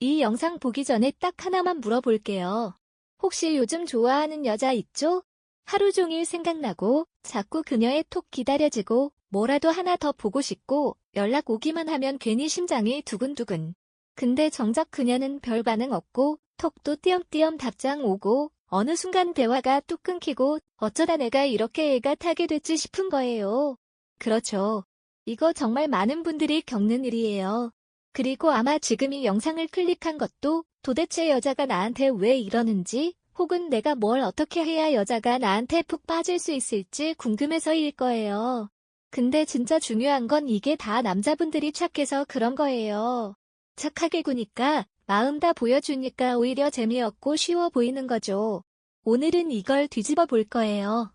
이 영상 보기 전에 딱 하나만 물어볼게요. 혹시 요즘 좋아하는 여자 있죠? 하루 종일 생각나고 자꾸 그녀의 톡 기다려지고 뭐라도 하나 더 보고 싶고 연락 오기만 하면 괜히 심장이 두근두근. 근데 정작 그녀는 별 반응 없고 톡도 띄엄띄엄 답장 오고 어느 순간 대화가 뚝 끊기고 어쩌다 내가 이렇게 애가 타게 됐지 싶은 거예요. 그렇죠. 이거 정말 많은 분들이 겪는 일이에요. 그리고 아마 지금 이 영상을 클릭한 것도 도대체 여자가 나한테 왜 이러는지 혹은 내가 뭘 어떻게 해야 여자가 나한테 푹 빠질 수 있을지 궁금해서일 거예요. 근데 진짜 중요한 건 이게 다 남자분들이 착해서 그런 거예요. 착하게 구니까 마음 다 보여주니까 오히려 재미없고 쉬워 보이는 거죠. 오늘은 이걸 뒤집어 볼 거예요.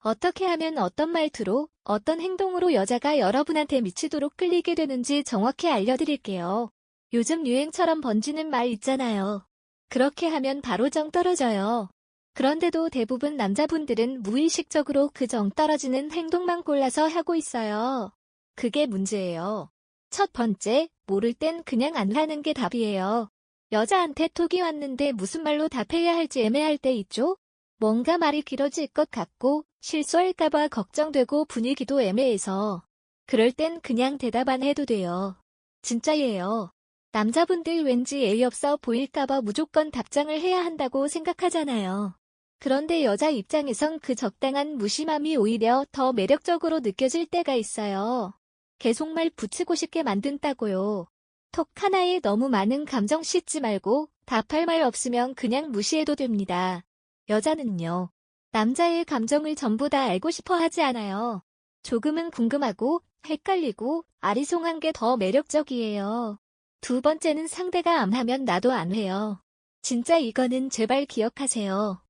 어떻게 하면 어떤 말투로, 어떤 행동으로 여자가 여러분한테 미치도록 끌리게 되는지 정확히 알려드릴게요. 요즘 유행처럼 번지는 말 있잖아요. 그렇게 하면 바로 정 떨어져요. 그런데도 대부분 남자분들은 무의식적으로 그 정 떨어지는 행동만 골라서 하고 있어요. 그게 문제예요. 첫 번째, 모를 땐 그냥 안 하는 게 답이에요. 여자한테 톡이 왔는데 무슨 말로 답해야 할지 애매할 때 있죠? 뭔가 말이 길어질 것 같고 실수할까봐 걱정되고 분위기도 애매해서. 그럴 땐 그냥 대답 안 해도 돼요. 진짜예요. 남자분들 왠지 예의 없어 보일까봐 무조건 답장을 해야 한다고 생각하잖아요. 그런데 여자 입장에선 그 적당한 무심함이 오히려 더 매력적으로 느껴질 때가 있어요. 계속 말 붙이고 싶게 만든다고요. 톡 하나에 너무 많은 감정 싣지 말고 답할 말 없으면 그냥 무시해도 됩니다. 여자는요. 남자의 감정을 전부 다 알고 싶어 하지 않아요. 조금은 궁금하고 헷갈리고 아리송한 게 더 매력적이에요. 두 번째는 상대가 안 하면 나도 안 해요. 진짜 이거는 제발 기억하세요.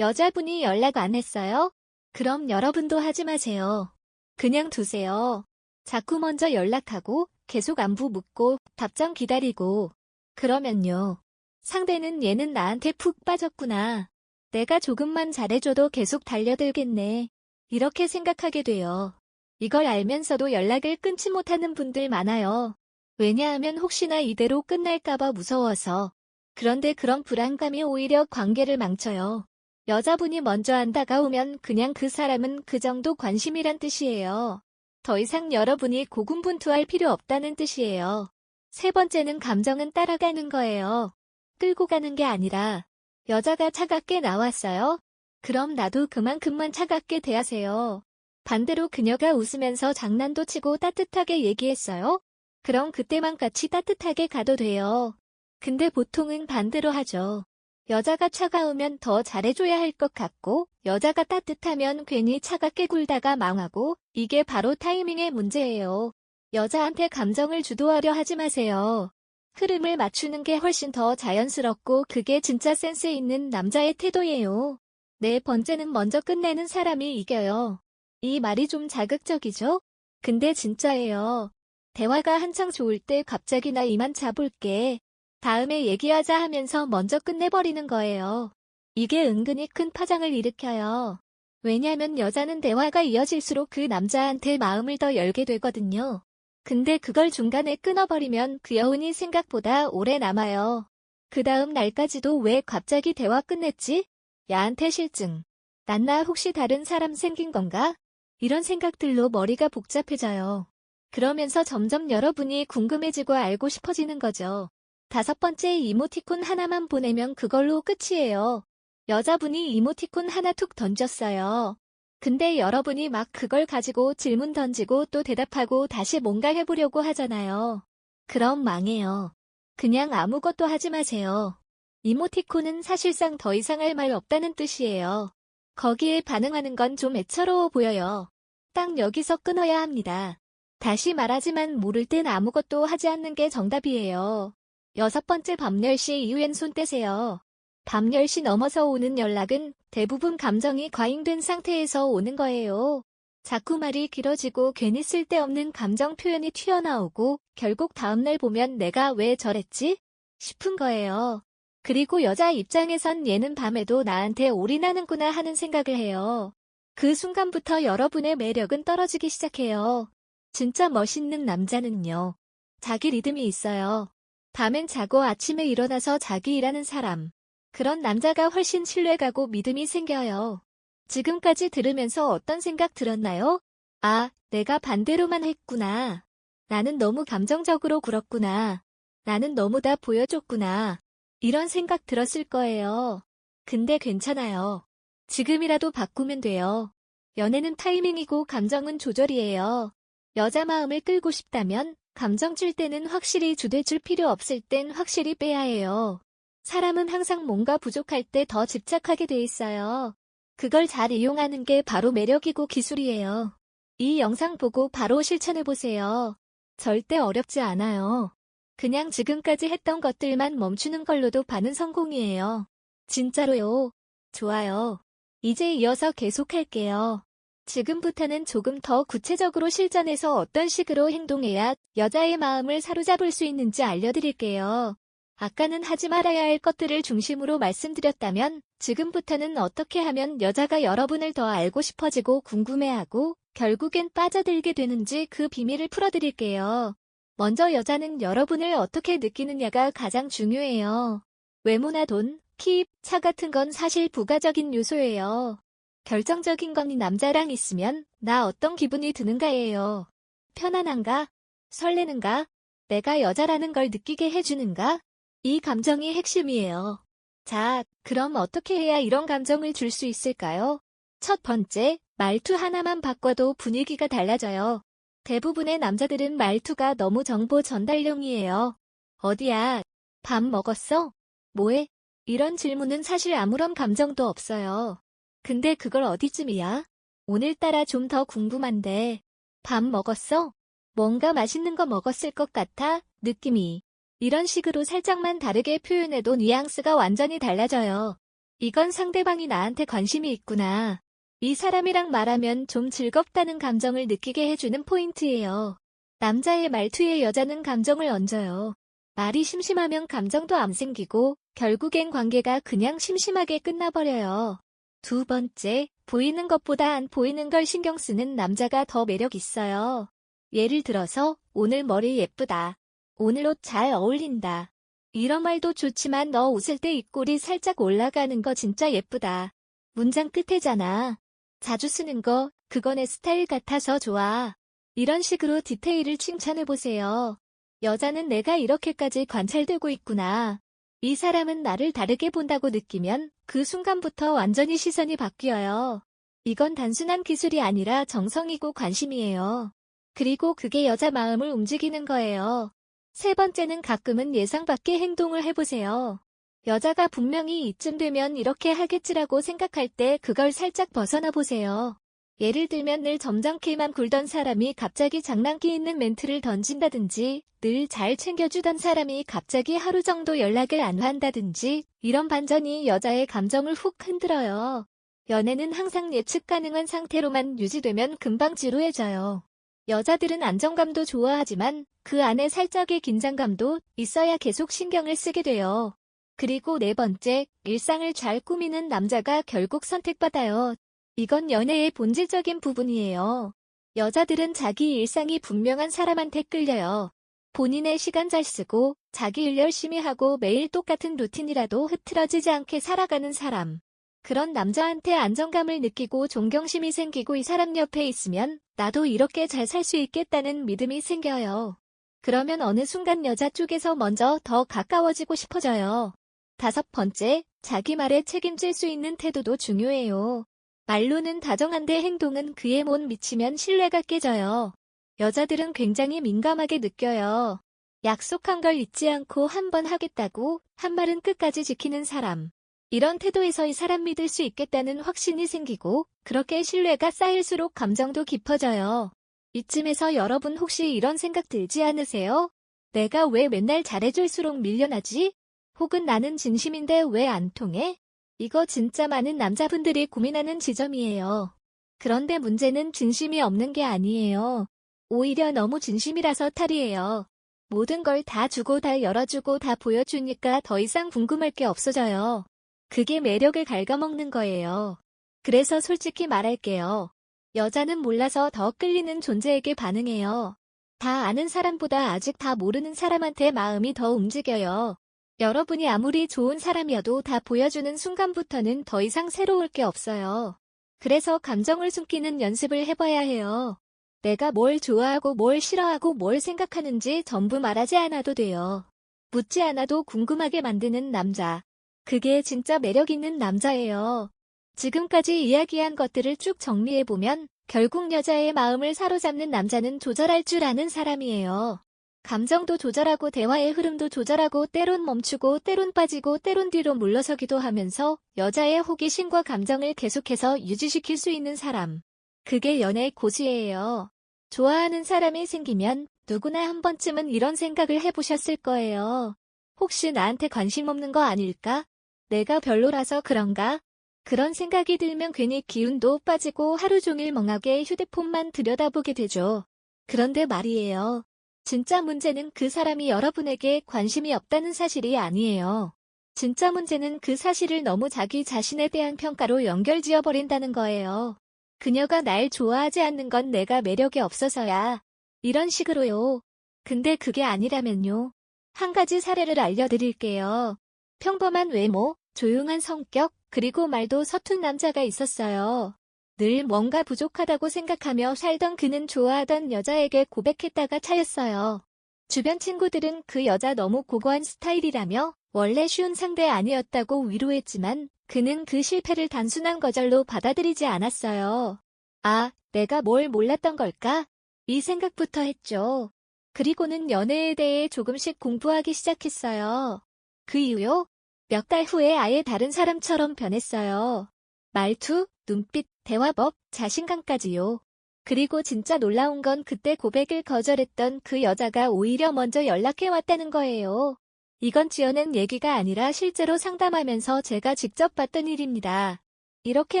여자분이 연락 안 했어요? 그럼 여러분도 하지 마세요. 그냥 두세요. 자꾸 먼저 연락하고 계속 안부 묻고 답장 기다리고 그러면요. 상대는 얘는 나한테 푹 빠졌구나. 내가 조금만 잘해줘도 계속 달려들겠네. 이렇게 생각하게 돼요. 이걸 알면서도 연락을 끊지 못하는 분들 많아요. 왜냐하면 혹시나 이대로 끝날까봐 무서워서. 그런데 그런 불안감이 오히려 관계를 망쳐요. 여자분이 먼저 안 다가오면 그냥 그 사람은 그 정도 관심이란 뜻이에요. 더 이상 여러분이 고군분투할 필요 없다는 뜻이에요. 세 번째는 감정은 따라가는 거예요. 끌고 가는 게 아니라 여자가 차갑게 나왔어요? 그럼 나도 그만큼만 차갑게 대하세요. 반대로 그녀가 웃으면서 장난도 치고 따뜻하게 얘기했어요? 그럼 그때만 같이 따뜻하게 가도 돼요. 근데 보통은 반대로 하죠. 여자가 차가우면 더 잘해줘야 할 것 같고 여자가 따뜻하면 괜히 차갑게 굴다가 망하고 이게 바로 타이밍의 문제예요. 여자한테 감정을 주도하려 하지 마세요. 흐름을 맞추는 게 훨씬 더 자연스럽고 그게 진짜 센스 있는 남자의 태도예요. 네 번째는 먼저 끝내는 사람이 이겨요. 이 말이 좀 자극적이죠? 근데 진짜예요. 대화가 한창 좋을 때 갑자기 나 이만 자볼게. 다음에 얘기하자 하면서 먼저 끝내버리는 거예요. 이게 은근히 큰 파장을 일으켜요. 왜냐면 여자는 대화가 이어질수록 그 남자한테 마음을 더 열게 되거든요. 근데 그걸 중간에 끊어버리면 그 여운이 생각보다 오래 남아요. 그 다음 날까지도 왜 갑자기 대화 끝냈지? 야한테 실증. 난 혹시 다른 사람 생긴 건가? 이런 생각들로 머리가 복잡해져요. 그러면서 점점 여러분이 궁금해지고 알고 싶어지는 거죠. 다섯 번째 이모티콘 하나만 보내면 그걸로 끝이에요. 여자분이 이모티콘 하나 툭 던졌어요. 근데 여러분이 막 그걸 가지고 질문 던지고 또 대답하고 다시 뭔가 해보려고 하잖아요. 그럼 망해요. 그냥 아무것도 하지 마세요. 이모티콘은 사실상 더 이상 할 말 없다는 뜻이에요. 거기에 반응하는 건 좀 애처로워 보여요. 딱 여기서 끊어야 합니다. 다시 말하지만 모를 땐 아무것도 하지 않는 게 정답이에요. 여섯 번째 밤 10시 이후엔 손 떼세요. 밤 10시 넘어서 오는 연락은 대부분 감정이 과잉된 상태에서 오는 거예요. 자꾸 말이 길어지고 괜히 쓸데없는 감정 표현이 튀어나오고 결국 다음날 보면 내가 왜 저랬지? 싶은 거예요. 그리고 여자 입장에선 얘는 밤에도 나한테 올인하는구나 하는 생각을 해요. 그 순간부터 여러분의 매력은 떨어지기 시작해요. 진짜 멋있는 남자는요. 자기 리듬이 있어요. 밤엔 자고 아침에 일어나서 자기 일하는 사람. 그런 남자가 훨씬 신뢰가고 믿음이 생겨요. 지금까지 들으면서 어떤 생각 들었나요? 아, 내가 반대로만 했구나. 나는 너무 감정적으로 굴었구나. 나는 너무 다 보여줬구나. 이런 생각 들었을 거예요. 근데 괜찮아요. 지금이라도 바꾸면 돼요. 연애는 타이밍이고 감정은 조절이에요. 여자 마음을 끌고 싶다면 감정 줄 때는 확실히 주대줄 필요 없을 땐 확실히 빼야 해요. 사람은 항상 뭔가 부족할 때 더 집착하게 돼 있어요. 그걸 잘 이용하는 게 바로 매력이고 기술이에요. 이 영상 보고 바로 실천해보세요. 절대 어렵지 않아요. 그냥 지금까지 했던 것들만 멈추는 걸로도 반은 성공이에요. 진짜로요. 좋아요. 이제 이어서 계속할게요. 지금부터는 조금 더 구체적으로 실전에서 어떤 식으로 행동해야 여자의 마음을 사로잡을 수 있는지 알려드릴게요. 아까는 하지 말아야 할 것들을 중심으로 말씀드렸다면 지금부터는 어떻게 하면 여자가 여러분을 더 알고 싶어지고 궁금해하고 결국엔 빠져들게 되는지 그 비밀을 풀어드릴게요. 먼저 여자는 여러분을 어떻게 느끼느냐가 가장 중요해요. 외모나 돈, 키, 차 같은 건 사실 부가적인 요소예요. 결정적인 건 이 남자랑 있으면 나 어떤 기분이 드는가예요. 편안한가? 설레는가? 내가 여자라는 걸 느끼게 해주는가? 이 감정이 핵심이에요. 자, 그럼 어떻게 해야 이런 감정을 줄 수 있을까요? 첫 번째, 말투 하나만 바꿔도 분위기가 달라져요. 대부분의 남자들은 말투가 너무 정보 전달용이에요. 어디야? 밥 먹었어? 뭐해? 이런 질문은 사실 아무런 감정도 없어요. 근데 그걸 어디쯤이야? 오늘따라 좀 더 궁금한데. 밥 먹었어? 뭔가 맛있는 거 먹었을 것 같아? 느낌이. 이런 식으로 살짝만 다르게 표현해도 뉘앙스가 완전히 달라져요. 이건 상대방이 나한테 관심이 있구나. 이 사람이랑 말하면 좀 즐겁다는 감정을 느끼게 해주는 포인트예요. 남자의 말투에 여자는 감정을 얹어요. 말이 심심하면 감정도 안 생기고 결국엔 관계가 그냥 심심하게 끝나버려요. 두 번째, 보이는 것보다 안 보이는 걸 신경 쓰는 남자가 더 매력 있어요. 예를 들어서 오늘 머리 예쁘다. 오늘 옷 잘 어울린다. 이런 말도 좋지만 너 웃을 때 입꼬리 살짝 올라가는 거 진짜 예쁘다. 문장 끝에잖아. 자주 쓰는 거, 그거 내 스타일 같아서 좋아. 이런 식으로 디테일을 칭찬해보세요. 여자는 내가 이렇게까지 관찰되고 있구나. 이 사람은 나를 다르게 본다고 느끼면 그 순간부터 완전히 시선이 바뀌어요. 이건 단순한 기술이 아니라 정성이고 관심이에요. 그리고 그게 여자 마음을 움직이는 거예요. 세 번째는 가끔은 예상 밖의 행동을 해보세요. 여자가 분명히 이쯤 되면 이렇게 하겠지라고 생각할 때 그걸 살짝 벗어나 보세요. 예를 들면 늘 점잖게만 굴던 사람이 갑자기 장난기 있는 멘트를 던진다든지 늘 잘 챙겨주던 사람이 갑자기 하루 정도 연락을 안 한다든지 이런 반전이 여자의 감정을 훅 흔들어요. 연애는 항상 예측 가능한 상태로만 유지되면 금방 지루해져요. 여자들은 안정감도 좋아하지만 그 안에 살짝의 긴장감도 있어야 계속 신경을 쓰게 돼요. 그리고 네 번째, 일상을 잘 꾸미는 남자가 결국 선택받아요. 이건 연애의 본질적인 부분이에요. 여자들은 자기 일상이 분명한 사람한테 끌려요. 본인의 시간 잘 쓰고 자기 일 열심히 하고 매일 똑같은 루틴이라도 흐트러지지 않게 살아가는 사람. 그런 남자한테 안정감을 느끼고 존경심이 생기고 이 사람 옆에 있으면 나도 이렇게 잘 살 수 있겠다는 믿음이 생겨요. 그러면 어느 순간 여자 쪽에서 먼저 더 가까워지고 싶어져요. 다섯 번째, 자기 말에 책임질 수 있는 태도도 중요해요. 말로는 다정한데 행동은 그에 못 미치면 신뢰가 깨져요. 여자들은 굉장히 민감하게 느껴요. 약속한 걸 잊지 않고 한 번 하겠다고 한 말은 끝까지 지키는 사람. 이런 태도에서 이 사람 믿을 수 있겠다는 확신이 생기고 그렇게 신뢰가 쌓일수록 감정도 깊어져요. 이쯤에서 여러분 혹시 이런 생각 들지 않으세요? 내가 왜 맨날 잘해줄수록 밀려나지? 혹은 나는 진심인데 왜 안 통해? 이거 진짜 많은 남자분들이 고민하는 지점이에요. 그런데 문제는 진심이 없는 게 아니에요. 오히려 너무 진심이라서 탈이에요. 모든 걸 다 주고 다 열어주고 다 보여주니까 더 이상 궁금할 게 없어져요. 그게 매력을 갉아먹는 거예요. 그래서 솔직히 말할게요. 여자는 몰라서 더 끌리는 존재에게 반응해요. 다 아는 사람보다 아직 다 모르는 사람한테 마음이 더 움직여요. 여러분이 아무리 좋은 사람이어도 다 보여주는 순간부터는 더 이상 새로울 게 없어요. 그래서 감정을 숨기는 연습을 해봐야 해요. 내가 뭘 좋아하고 뭘 싫어하고 뭘 생각하는지 전부 말하지 않아도 돼요. 묻지 않아도 궁금하게 만드는 남자. 그게 진짜 매력 있는 남자예요. 지금까지 이야기한 것들을 쭉 정리해보면 결국 여자의 마음을 사로잡는 남자는 조절할 줄 아는 사람이에요. 감정도 조절하고 대화의 흐름도 조절하고 때론 멈추고 때론 빠지고 때론 뒤로 물러서기도 하면서 여자의 호기심과 감정을 계속해서 유지시킬 수 있는 사람. 그게 연애의 고수예요. 좋아하는 사람이 생기면 누구나 한 번쯤은 이런 생각을 해보셨을 거예요. 혹시 나한테 관심 없는 거 아닐까? 내가 별로라서 그런가? 그런 생각이 들면 괜히 기운도 빠지고 하루 종일 멍하게 휴대폰만 들여다보게 되죠. 그런데 말이에요. 진짜 문제는 그 사람이 여러분에게 관심이 없다는 사실이 아니에요. 진짜 문제는 그 사실을 너무 자기 자신에 대한 평가로 연결지어버린다는 거예요. 그녀가 날 좋아하지 않는 건 내가 매력이 없어서야. 이런 식으로요. 근데 그게 아니라면요. 한 가지 사례를 알려드릴게요. 평범한 외모, 조용한 성격, 그리고 말도 서툰 남자가 있었어요. 늘 뭔가 부족하다고 생각하며 살던 그는 좋아하던 여자에게 고백했다가 차였어요. 주변 친구들은 그 여자 너무 고고한 스타일이라며 원래 쉬운 상대 아니었다고 위로했지만 그는 그 실패를 단순한 거절로 받아들이지 않았어요. 아, 내가 뭘 몰랐던 걸까? 이 생각부터 했죠. 그리고는 연애에 대해 조금씩 공부하기 시작했어요. 그 이후요? 몇 달 후에 아예 다른 사람처럼 변했어요. 말투, 눈빛, 대화법, 자신감까지요. 그리고 진짜 놀라운 건 그때 고백을 거절했던 그 여자가 오히려 먼저 연락해왔다는 거예요. 이건 지어낸 얘기가 아니라 실제로 상담하면서 제가 직접 봤던 일입니다. 이렇게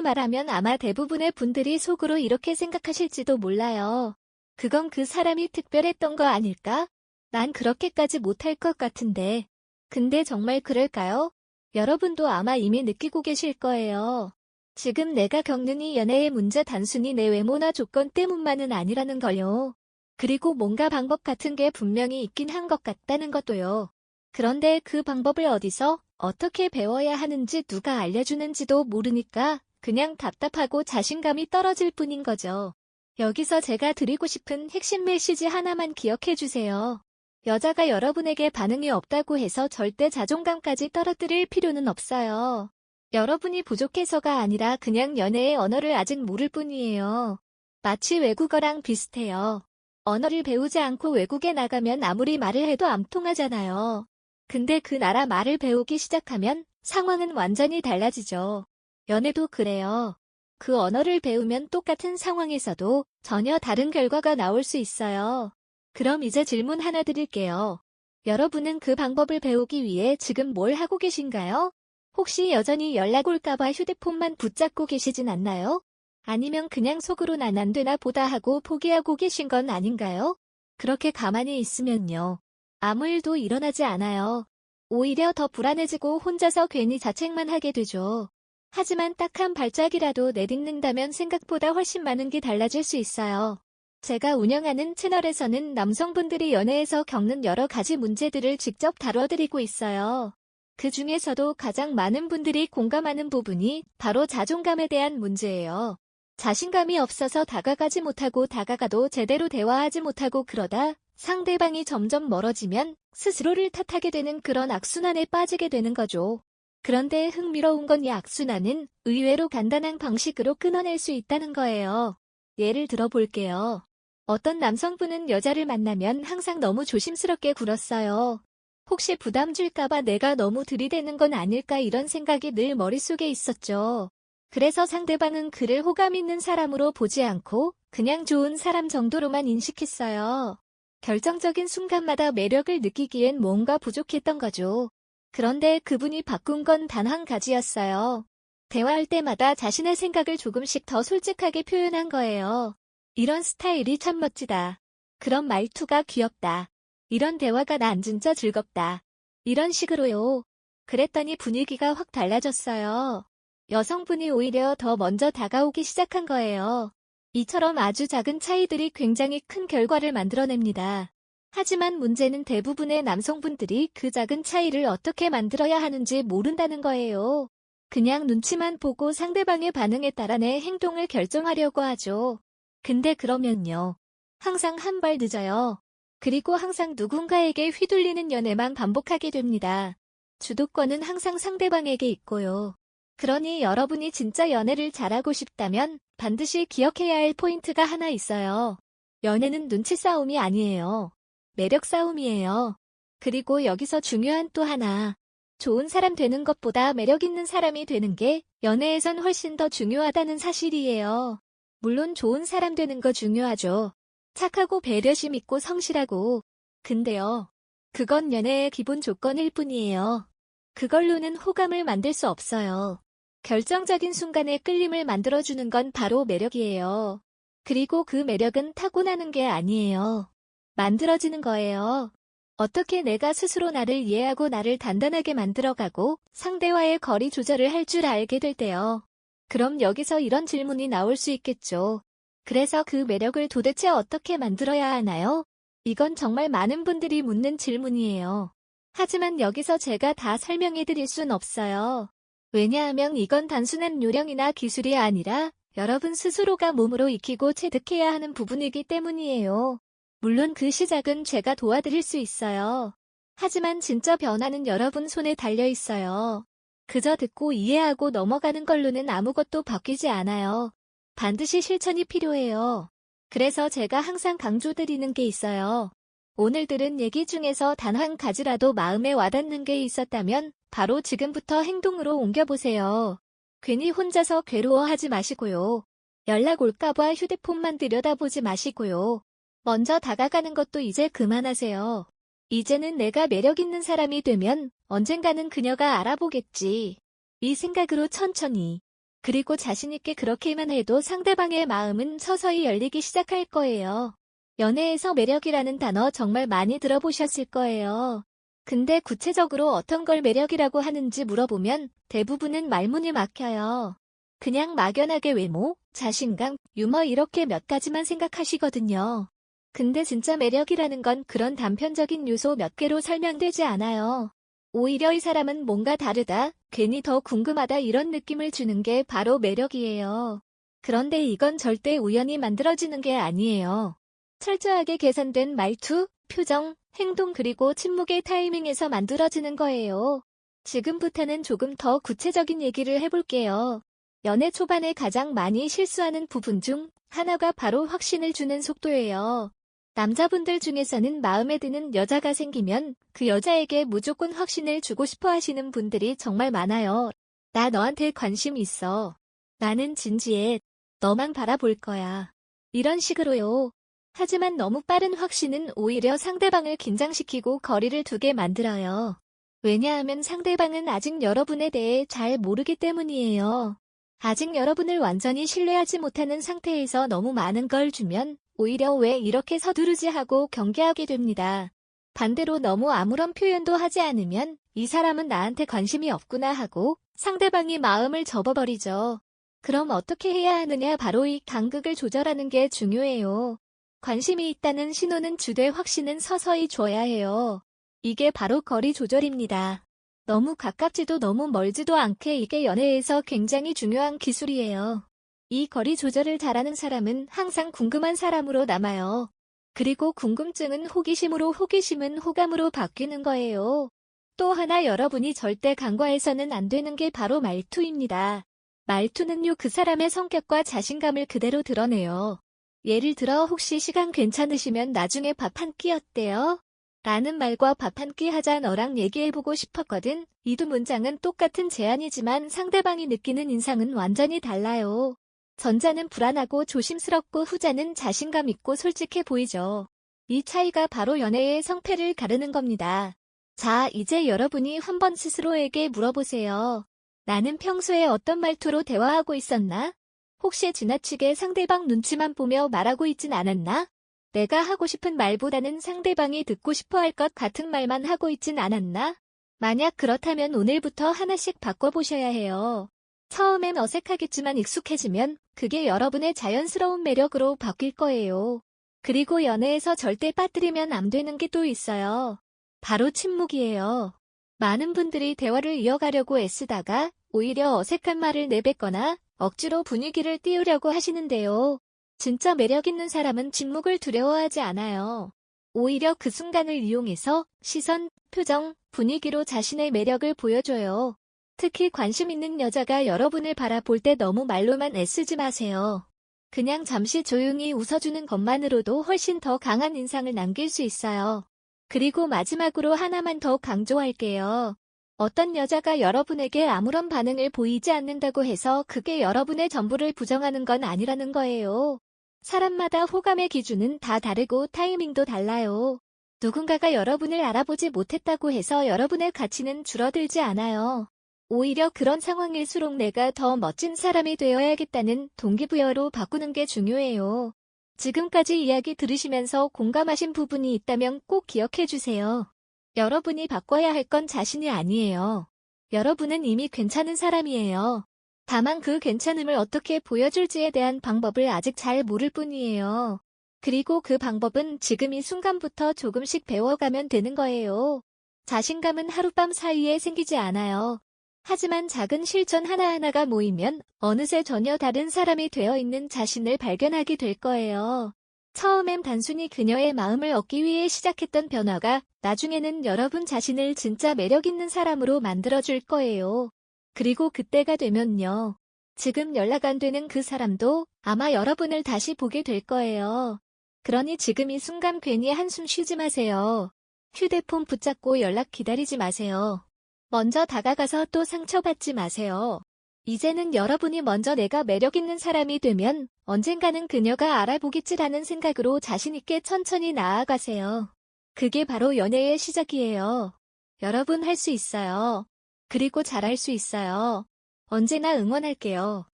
말하면 아마 대부분의 분들이 속으로 이렇게 생각하실지도 몰라요. 그건 그 사람이 특별했던 거 아닐까? 난 그렇게까지 못할 것 같은데. 근데 정말 그럴까요? 여러분도 아마 이미 느끼고 계실 거예요. 지금 내가 겪는 이 연애의 문제 단순히 내 외모나 조건 때문만은 아니라는 걸요. 그리고 뭔가 방법 같은 게 분명히 있긴 한 것 같다는 것도요. 그런데 그 방법을 어디서, 어떻게 배워야 하는지 누가 알려주는지도 모르니까 그냥 답답하고 자신감이 떨어질 뿐인 거죠. 여기서 제가 드리고 싶은 핵심 메시지 하나만 기억해 주세요. 여자가 여러분에게 반응이 없다고 해서 절대 자존감까지 떨어뜨릴 필요는 없어요. 여러분이 부족해서가 아니라 그냥 연애의 언어를 아직 모를 뿐이에요. 마치 외국어랑 비슷해요. 언어를 배우지 않고 외국에 나가면 아무리 말을 해도 안 통하잖아요. 근데 그 나라 말을 배우기 시작하면 상황은 완전히 달라지죠. 연애도 그래요. 그 언어를 배우면 똑같은 상황에서도 전혀 다른 결과가 나올 수 있어요. 그럼 이제 질문 하나 드릴게요. 여러분은 그 방법을 배우기 위해 지금 뭘 하고 계신가요? 혹시 여전히 연락 올까봐 휴대폰만 붙잡고 계시진 않나요? 아니면 그냥 속으로 난 안 되나 보다 하고 포기하고 계신 건 아닌가요? 그렇게 가만히 있으면요. 아무 일도 일어나지 않아요. 오히려 더 불안해지고 혼자서 괜히 자책만 하게 되죠. 하지만 딱 한 발짝이라도 내딛는다면 생각보다 훨씬 많은 게 달라질 수 있어요. 제가 운영하는 채널에서는 남성분들이 연애에서 겪는 여러 가지 문제들을 직접 다뤄드리고 있어요. 그 중에서도 가장 많은 분들이 공감하는 부분이 바로 자존감에 대한 문제예요. 자신감이 없어서 다가가지 못하고 다가가도 제대로 대화하지 못하고 그러다 상대방이 점점 멀어지면 스스로를 탓하게 되는 그런 악순환에 빠지게 되는 거죠. 그런데 흥미로운 건 이 악순환은 의외로 간단한 방식으로 끊어낼 수 있다는 거예요. 예를 들어 볼게요. 어떤 남성분은 여자를 만나면 항상 너무 조심스럽게 굴었어요. 혹시 부담 줄까봐 내가 너무 들이대는 건 아닐까 이런 생각이 늘 머릿속에 있었죠. 그래서 상대방은 그를 호감 있는 사람으로 보지 않고 그냥 좋은 사람 정도로만 인식했어요. 결정적인 순간마다 매력을 느끼기엔 뭔가 부족했던 거죠. 그런데 그분이 바꾼 건 단 한 가지였어요. 대화할 때마다 자신의 생각을 조금씩 더 솔직하게 표현한 거예요. 이런 스타일이 참 멋지다. 그런 말투가 귀엽다. 이런 대화가 난 진짜 즐겁다. 이런 식으로요. 그랬더니 분위기가 확 달라졌어요. 여성분이 오히려 더 먼저 다가오기 시작한 거예요. 이처럼 아주 작은 차이들이 굉장히 큰 결과를 만들어냅니다. 하지만 문제는 대부분의 남성분들이 그 작은 차이를 어떻게 만들어야 하는지 모른다는 거예요. 그냥 눈치만 보고 상대방의 반응에 따라 내 행동을 결정하려고 하죠. 근데 그러면요. 항상 한 발 늦어요. 그리고 항상 누군가에게 휘둘리는 연애만 반복하게 됩니다. 주도권은 항상 상대방에게 있고요. 그러니 여러분이 진짜 연애를 잘하고 싶다면 반드시 기억해야 할 포인트가 하나 있어요. 연애는 눈치 싸움이 아니에요. 매력 싸움이에요. 그리고 여기서 중요한 또 하나. 좋은 사람 되는 것보다 매력 있는 사람이 되는 게 연애에선 훨씬 더 중요하다는 사실이에요. 물론 좋은 사람 되는 거 중요하죠. 착하고 배려심 있고 성실하고. 근데요. 그건 연애의 기본 조건일 뿐이에요. 그걸로는 호감을 만들 수 없어요. 결정적인 순간에 끌림을 만들어주는 건 바로 매력이에요. 그리고 그 매력은 타고나는 게 아니에요. 만들어지는 거예요. 어떻게 내가 스스로 나를 이해하고 나를 단단하게 만들어가고 상대와의 거리 조절을 할 줄 알게 될 때요. 그럼 여기서 이런 질문이 나올 수 있겠죠. 그래서 그 매력을 도대체 어떻게 만들어야 하나요? 이건 정말 많은 분들이 묻는 질문이에요. 하지만 여기서 제가 다 설명해 드릴 순 없어요. 왜냐하면 이건 단순한 요령이나 기술이 아니라 여러분 스스로가 몸으로 익히고 체득해야 하는 부분이기 때문이에요. 물론 그 시작은 제가 도와드릴 수 있어요. 하지만 진짜 변화는 여러분 손에 달려 있어요. 그저 듣고 이해하고 넘어가는 걸로는 아무것도 바뀌지 않아요. 반드시 실천이 필요해요. 그래서 제가 항상 강조드리는 게 있어요. 오늘 들은 얘기 중에서 단 한 가지라도 마음에 와닿는 게 있었다면 바로 지금부터 행동으로 옮겨보세요. 괜히 혼자서 괴로워하지 마시고요. 연락 올까봐 휴대폰만 들여다보지 마시고요. 먼저 다가가는 것도 이제 그만하세요. 이제는 내가 매력 있는 사람이 되면 언젠가는 그녀가 알아보겠지. 이 생각으로 천천히. 그리고 자신있게 그렇게만 해도 상대방의 마음은 서서히 열리기 시작할 거예요. 연애에서 매력이라는 단어 정말 많이 들어보셨을 거예요. 근데 구체적으로 어떤 걸 매력이라고 하는지 물어보면 대부분은 말문이 막혀요. 그냥 막연하게 외모, 자신감, 유머 이렇게 몇 가지만 생각하시거든요. 근데 진짜 매력이라는 건 그런 단편적인 요소 몇 개로 설명되지 않아요. 오히려 이 사람은 뭔가 다르다, 괜히 더 궁금하다 이런 느낌을 주는 게 바로 매력이에요. 그런데 이건 절대 우연히 만들어지는 게 아니에요. 철저하게 계산된 말투, 표정, 행동 그리고 침묵의 타이밍에서 만들어지는 거예요. 지금부터는 조금 더 구체적인 얘기를 해볼게요. 연애 초반에 가장 많이 실수하는 부분 중 하나가 바로 확신을 주는 속도예요. 남자분들 중에서는 마음에 드는 여자가 생기면 그 여자에게 무조건 확신을 주고 싶어 하시는 분들이 정말 많아요. 나 너한테 관심 있어. 나는 진지해. 너만 바라볼 거야. 이런 식으로요. 하지만 너무 빠른 확신은 오히려 상대방을 긴장시키고 거리를 두게 만들어요. 왜냐하면 상대방은 아직 여러분에 대해 잘 모르기 때문이에요. 아직 여러분을 완전히 신뢰하지 못하는 상태에서 너무 많은 걸 주면 오히려 왜 이렇게 서두르지 하고 경계하게 됩니다. 반대로 너무 아무런 표현도 하지 않으면 이 사람은 나한테 관심이 없구나 하고 상대방이 마음을 접어버리죠. 그럼 어떻게 해야 하느냐 바로 이 간극을 조절하는 게 중요해요. 관심이 있다는 신호는 주되 확신은 서서히 줘야 해요. 이게 바로 거리 조절입니다. 너무 가깝지도 너무 멀지도 않게 이게 연애에서 굉장히 중요한 기술이에요. 이 거리 조절을 잘하는 사람은 항상 궁금한 사람으로 남아요. 그리고 궁금증은 호기심으로 호기심은 호감으로 바뀌는 거예요. 또 하나 여러분이 절대 간과해서는 안 되는 게 바로 말투입니다. 말투는요 그 사람의 성격과 자신감을 그대로 드러내요. 예를 들어 혹시 시간 괜찮으시면 나중에 밥 한 끼 어때요? 라는 말과 밥 한 끼 하자 너랑 얘기해보고 싶었거든. 이 두 문장은 똑같은 제안이지만 상대방이 느끼는 인상은 완전히 달라요. 전자는 불안하고 조심스럽고 후자는 자신감 있고 솔직해 보이죠. 이 차이가 바로 연애의 성패를 가르는 겁니다. 자, 이제 여러분이 한번 스스로에게 물어보세요. 나는 평소에 어떤 말투로 대화하고 있었나? 혹시 지나치게 상대방 눈치만 보며 말하고 있진 않았나? 내가 하고 싶은 말보다는 상대방이 듣고 싶어 할 것 같은 말만 하고 있진 않았나? 만약 그렇다면 오늘부터 하나씩 바꿔보셔야 해요. 처음엔 어색하겠지만 익숙해지면 그게 여러분의 자연스러운 매력으로 바뀔 거예요. 그리고 연애에서 절대 빠뜨리면 안 되는 게 또 있어요. 바로 침묵이에요. 많은 분들이 대화를 이어가려고 애쓰다가 오히려 어색한 말을 내뱉거나 억지로 분위기를 띄우려고 하시는데요. 진짜 매력 있는 사람은 침묵을 두려워하지 않아요. 오히려 그 순간을 이용해서 시선, 표정, 분위기로 자신의 매력을 보여줘요. 특히 관심 있는 여자가 여러분을 바라볼 때 너무 말로만 애쓰지 마세요. 그냥 잠시 조용히 웃어주는 것만으로도 훨씬 더 강한 인상을 남길 수 있어요. 그리고 마지막으로 하나만 더 강조할게요. 어떤 여자가 여러분에게 아무런 반응을 보이지 않는다고 해서 그게 여러분의 전부를 부정하는 건 아니라는 거예요. 사람마다 호감의 기준은 다 다르고 타이밍도 달라요. 누군가가 여러분을 알아보지 못했다고 해서 여러분의 가치는 줄어들지 않아요. 오히려 그런 상황일수록 내가 더 멋진 사람이 되어야겠다는 동기부여로 바꾸는 게 중요해요. 지금까지 이야기 들으시면서 공감하신 부분이 있다면 꼭 기억해 주세요. 여러분이 바꿔야 할 건 자신이 아니에요. 여러분은 이미 괜찮은 사람이에요. 다만 그 괜찮음을 어떻게 보여줄지에 대한 방법을 아직 잘 모를 뿐이에요. 그리고 그 방법은 지금 이 순간부터 조금씩 배워가면 되는 거예요. 자신감은 하룻밤 사이에 생기지 않아요. 하지만 작은 실천 하나하나가 모이면 어느새 전혀 다른 사람이 되어 있는 자신을 발견하게 될 거예요. 처음엔 단순히 그녀의 마음을 얻기 위해 시작했던 변화가 나중에는 여러분 자신을 진짜 매력 있는 사람으로 만들어줄 거예요. 그리고 그때가 되면요. 지금 연락 안 되는 그 사람도 아마 여러분을 다시 보게 될 거예요. 그러니 지금 이 순간 괜히 한숨 쉬지 마세요. 휴대폰 붙잡고 연락 기다리지 마세요. 먼저 다가가서 또 상처받지 마세요. 이제는 여러분이 먼저 내가 매력 있는 사람이 되면 언젠가는 그녀가 알아보겠지라는 생각으로 자신있게 천천히 나아가세요. 그게 바로 연애의 시작이에요. 여러분 할 수 있어요. 그리고 잘할 수 있어요. 언제나 응원할게요.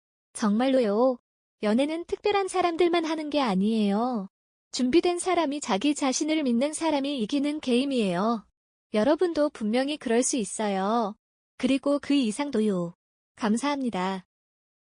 정말로요. 연애는 특별한 사람들만 하는 게 아니에요. 준비된 사람이 자기 자신을 믿는 사람이 이기는 게임이에요. 여러분도 분명히 그럴 수 있어요. 그리고 그 이상도요. 감사합니다.